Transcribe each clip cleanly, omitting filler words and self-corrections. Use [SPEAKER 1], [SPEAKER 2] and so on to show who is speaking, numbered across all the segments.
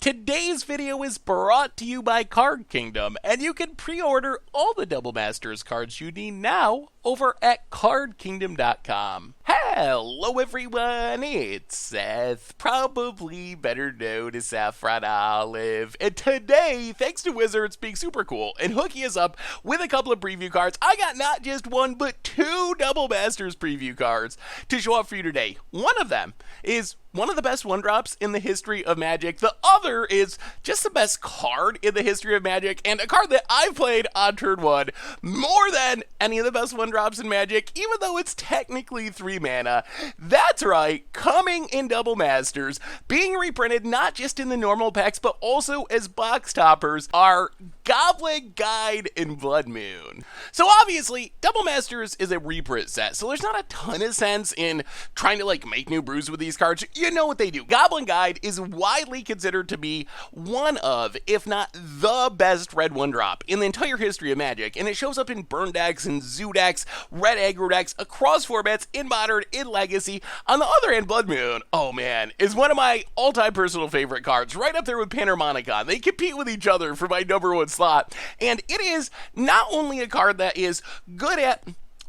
[SPEAKER 1] Today's video is brought to you by Card Kingdom, and you can pre-order all the Double Masters cards you need now over at cardkingdom.com. Hello everyone, it's Seth, probably better known as Saffron Olive, and today, thanks to Wizards being super cool and hooking us up with a couple of preview cards, I got not just one, but two Double Masters preview cards to show up for you today. One of them is one of the best one-drops in the history of Magic. The other is just the best card in the history of Magic, and a card that I've played on turn one more than any of the best one-drops in Magic, even though it's technically 3 mana. That's right, coming in Double Masters, being reprinted not just in the normal packs, but also as box toppers, are Goblin Guide and Blood Moon. So obviously, Double Masters is a reprint set, so there's not a ton of sense in trying to make new brews with these cards. You know what they do. Goblin Guide is widely considered to be one of, if not the best red one-drop in the entire history of Magic, and it shows up in burn decks and zoo decks, red aggro decks, across formats, in Modern, in Legacy. On the other hand, Blood Moon, oh man, is one of my all-time personal favorite cards, right up there with Panharmonicon. They compete with each other for my #1 slot, and it is not only a card that is good at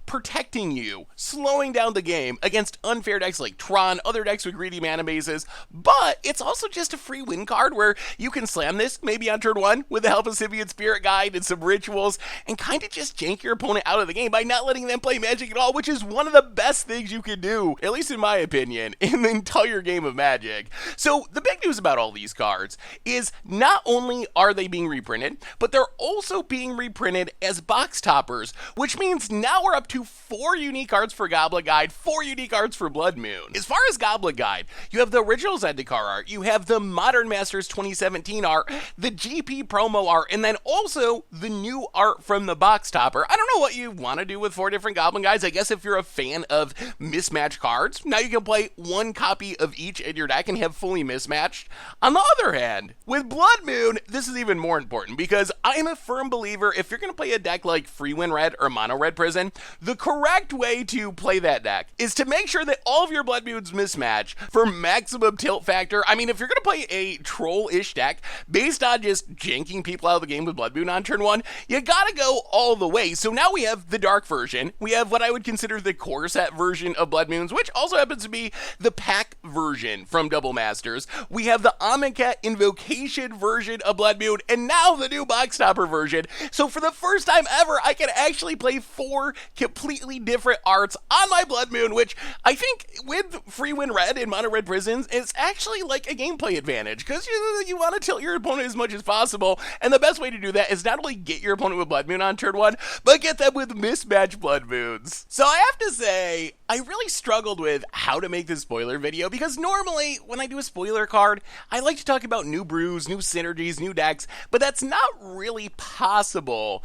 [SPEAKER 1] protecting you, slowing down the game against unfair decks like Tron, other decks with greedy mana bases, but it's also just a free win card where you can slam this maybe on turn one with the help of Simian Spirit Guide and some rituals and kind of just jank your opponent out of the game by not letting them play Magic at all, which is one of the best things you can do, at least in my opinion, in the entire game of Magic. So the big news about all these cards is not only are they being reprinted, but they're also being reprinted as box toppers, which means now we're up to 4 unique cards for Goblin Guide, 4 unique cards for Blood Moon. As far as Goblin Guide, you have the original Zendikar art, you have the Modern Masters 2017 art, the GP promo art, and then also the new art from the box topper. I don't know what you want to do with 4 different Goblin Guides. I guess if you're a fan of mismatched cards, now you can play 1 copy of each in your deck and have fully mismatched. On the other hand, with Blood Moon, this is even more important because I'm a firm believer if you're going to play a deck like Freewind Red or Mono Red Prison, the correct way to play that deck is to make sure that all of your Blood Moons mismatch for maximum tilt factor. I mean, if you're going to play a troll-ish deck based on just janking people out of the game with Blood Moon on turn 1, you gotta go all the way. So now we have the Dark version. We have what I would consider the core set version of Blood Moons, which also happens to be the pack version from Double Masters. We have the Amonkhet Invocation version of Blood Moon, and now the new box topper version. So for the first time ever, I can actually play 4 completely different arts on my Blood Moon, which I think with Freewind Red and Mono Red Prisons, it's actually like a gameplay advantage because you want to tilt your opponent as much as possible, and the best way to do that is not only get your opponent with Blood Moon on turn 1, but get them with mismatched Blood Moons. So I have to say, I really struggled with how to make this spoiler video because normally when I do a spoiler card, I like to talk about new brews, new synergies, new decks, but that's not really possible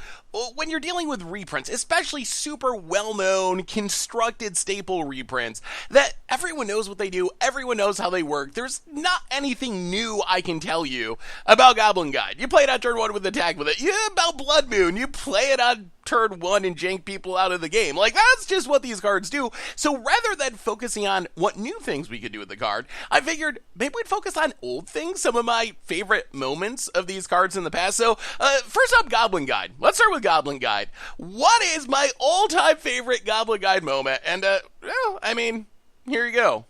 [SPEAKER 1] when you're dealing with reprints, especially super well-known, constructed staple reprints that everyone knows what they do, everyone knows how they work. There's not anything new I can tell you about Goblin Guide. You play it on turn 1 with attack with it. About Blood Moon, you play it on turn 1 and jank people out of the game. That's just what these cards do. So rather than focusing on what new things we could do with the card, I figured maybe we'd focus on old things, some of my favorite moments of these cards in the past. So first up, Goblin Guide. Let's start with Goblin Guide. What is my all-time favorite Goblin Guide moment? And, well, I mean, here you go.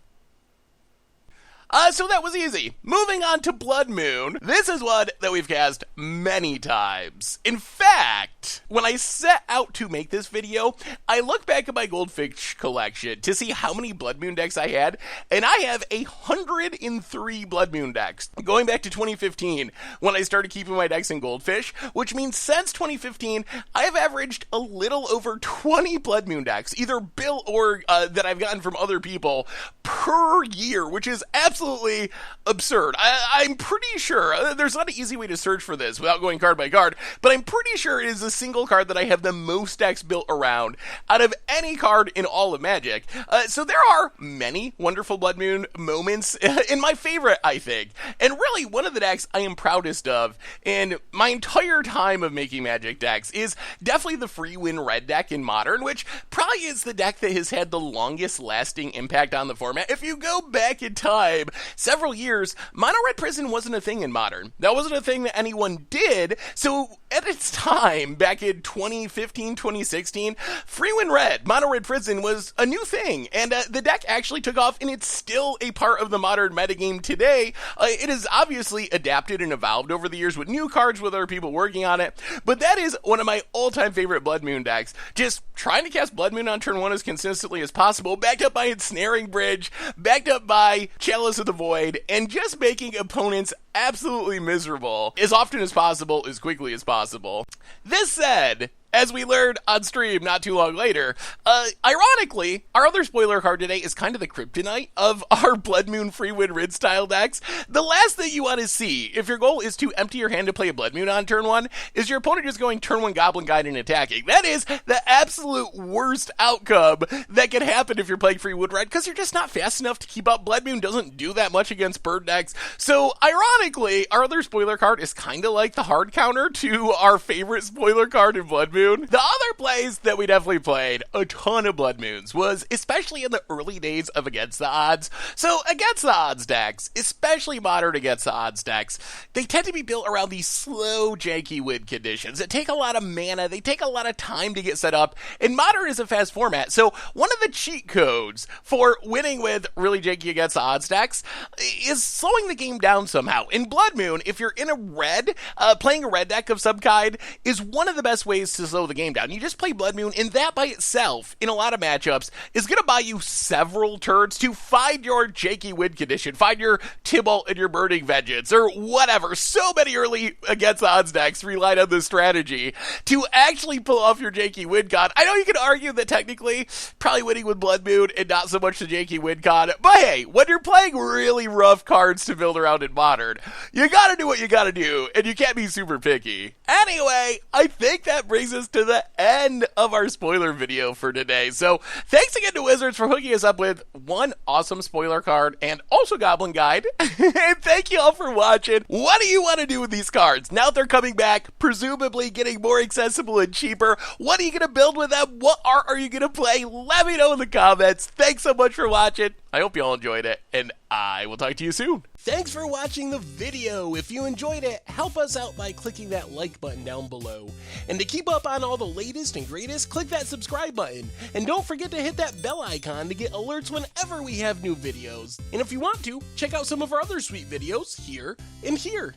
[SPEAKER 1] So that was easy. Moving on to Blood Moon. This is one that we've cast many times. In fact, when I set out to make this video, I looked back at my Goldfish collection to see how many Blood Moon decks I had, and I have 103 Blood Moon decks. Going back to 2015, when I started keeping my decks in Goldfish, which means since 2015, I have averaged a little over 20 Blood Moon decks, either built or that I've gotten from other people per year, which is absolutely absurd. I'm pretty sure there's not an easy way to search for this, this without going card by card, but I'm pretty sure it is the single card that I have the most decks built around out of any card in all of Magic. So there are many wonderful Blood Moon moments in my favorite, I think. And really, one of the decks I am proudest of in my entire time of making Magic decks is definitely the free win red deck in Modern, which probably is the deck that has had the longest lasting impact on the format. If you go back in time, several years, Mono Red Prison wasn't a thing in Modern. That wasn't a thing that anyone did. So at its time, back in 2015, 2016, free win red, Mono Red Prison was a new thing. And the deck actually took off, and it's still a part of the Modern metagame today. It has obviously adapted and evolved over the years with new cards, with other people working on it. But that is one of my all-time favorite Blood Moon decks. Just trying to cast Blood Moon on turn 1 as consistently as possible, backed up by Ensnaring Bridge, backed up by Chalice of the Void, and just making opponents absolutely miserable as often as possible, as quickly as possible. This said, as we learned on stream not too long later, ironically, our other spoiler card today is kind of the kryptonite of our Blood Moon free win rid style decks. The last thing you want to see, if your goal is to empty your hand to play a Blood Moon on turn 1, is your opponent just going turn 1 Goblin Guide and attacking. That is the absolute worst outcome that can happen if you're playing free wood red, because you're just not fast enough to keep up. Blood Moon doesn't do that much against bird decks. So ironically, our other spoiler card is kind of like the hard counter to our favorite spoiler card in Blood Moon. The other plays that we definitely played a ton of Blood Moons was especially in the early days of Against the Odds. So Against the Odds decks, especially Modern Against the Odds decks, they tend to be built around these slow, janky win conditions that take a lot of mana, they take a lot of time to get set up, and Modern is a fast format. So one of the cheat codes for winning with really janky Against the Odds decks is slowing the game down somehow. In Blood Moon, if you're in a red, playing a red deck of some kind is one of the best ways to slow the game down. You just play Blood Moon, and that by itself, in a lot of matchups, is going to buy you several turns to find your janky win condition, find your Tybalt and your Burning Vengeance, or whatever. So many early Against the Odds decks relied on this strategy to actually pull off your janky win con. I know you can argue that technically, probably winning with Blood Moon and not so much the janky win con, but hey, when you're playing really rough cards to build around in Modern, you gotta do what you gotta do, and you can't be super picky. Anyway, I think that brings us to the end of our spoiler video for today. So thanks again to Wizards for hooking us up with one awesome spoiler card and also Goblin Guide. And thank you all for watching. What do you want to do with these cards? Now they're coming back, presumably getting more accessible and cheaper. What are you going to build with them? What art are you going to play? Let me know in the comments. Thanks so much for watching. I hope you all enjoyed it, and I will talk to you soon. Thanks for watching the video. If you enjoyed it, help us out by clicking that like button down below. And to keep up on all the latest and greatest, click that subscribe button. And don't forget to hit that bell icon to get alerts whenever we have new videos. And if you want to, check out some of our other sweet videos here and here.